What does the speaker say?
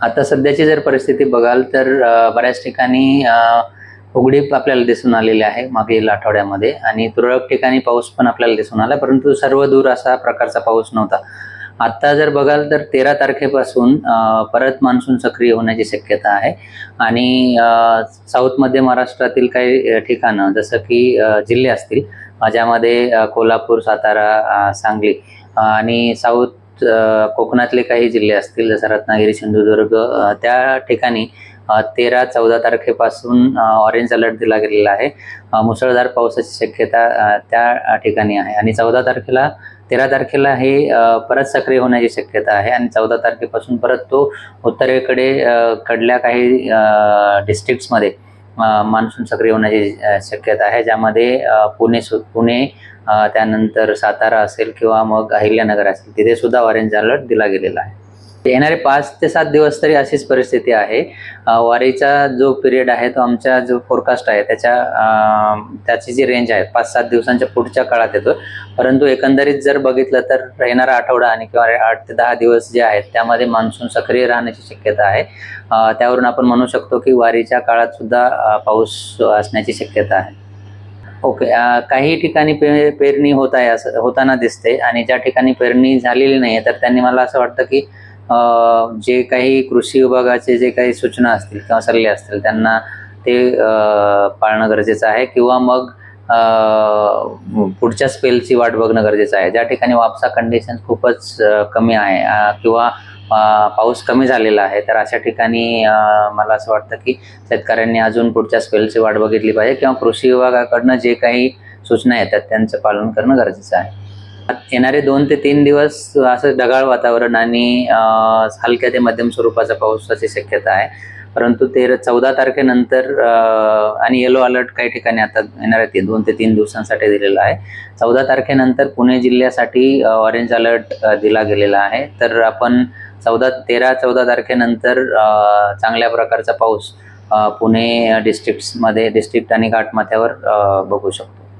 आता सध्याची जर परिस्थिती बघाल तर बऱ्याच ठिकाणी उघडीप आपल्याला दिसून आलेली आहे मागील आठवड्यामध्ये आणि तुरळक ठिकाणी पाऊस पण आपल्याला दिसून आला, परंतु सर्व दूर असा प्रकारचा पाऊस नव्हता. आता जर बघाल तर 13 तारखेपासून परत मान्सून सक्रिय होण्याची शक्यता आहे आणि साऊथ मध्य महाराष्ट्रातील काही ठिकाणं जसं की जिल्हे असतील ज्यामध्ये कोल्हापूर, सातारा, सांगली आणि साऊथ कोकणातले काही जिल्हे असतील जसं रत्नागिरी, सिंधुदुर्ग, त्या ठिकाणी 13-14 तारखेपासून ऑरेंज अलर्ट दिला गेलेला आहे. मुसळधार पावसाची शक्यता त्या ठिकाणी आहे आणि 13 तारखेला हे परत सक्रिय होण्याची शक्यता आहे आणि 14 तारखेपासून परत तो उत्तरेकडे कडल्या काही डिस्ट्रिक्ट्समध्ये मान्सून सक्रिय होण्याची शक्यता आहे, ज्यामध्ये पुणे त्यानंतर सातारा असेल किंवा मग अहिल्यानगर असेल, तिथे सुद्धा ऑरेंज अलर्ट दिला गेलेला आहे. येणारे 5 ते 7 दिवस तरी अशीच परिस्थिती आहे. वारीचा जो पिरियड आहे तो आमच्या जो फोरकास्ट आहे त्याची जी रेंज आहे 5-7 दिवसांच्या पुढच्या काळात येतो, परंतु एकंदरीत जर बघितलं तर येणारा आठवडा आणि किंवा 8 ते 10 दिवस जे आहेत त्यामध्ये मान्सून सक्रिय राहण्याची शक्यता आहे. त्यावरून आपण म्हणू शकतो की वारीच्या काळात सुद्धा पाऊस असण्याची शक्यता आहे. ओके, काही ठिकाणी पेरणी होताना दिसते आणि ज्या ठिकाणी पेरणी झालेली नाही तर त्यांनी मला असं वाटतं की जे काही कृषी विभागाचे जे काही सूचना असतील किंवा सल्ले असतील त्यांना ते पाळणं गरजेचं आहे किंवा मग पुढच्या स्पेलची वाट बघणं गरजेचं आहे. ज्या ठिकाणी वापसा कंडिशन खूपच कमी आहे किंवा पाऊस कमी झालेला आहे तर अशा ठिकाणी मला असं वाटतं की शेतकऱ्यांनी अजून पुढच्या स्पेलची वाट बघितली पाहिजे किंवा कृषी विभागाकडनं जे काही सूचना येतात त्यांचं पालन करणं गरजेचं आहे. येणारे 2 ते 3 दिवस असं ढगाळ वातावरण आणि हलक्या ते मध्यम स्वरूपाचा पावसाची शक्यता आहे, परंतु 14 तारखेनंतर आणि येलो अलर्ट काही ठिकाणी आता येणाऱ्या 2 ते 3 दिवसांसाठी दिलेला आहे. 14 तारखेनंतर पुणे जिल्ह्यासाठी ऑरेंज अलर्ट दिला गेलेला आहे. तर आपण 13-14 तारखेनंतर चांगल्या प्रकारचा पाऊस पुणे डिस्ट्रिक्ट आणि घाटमाथ्यावर बघू शकतो.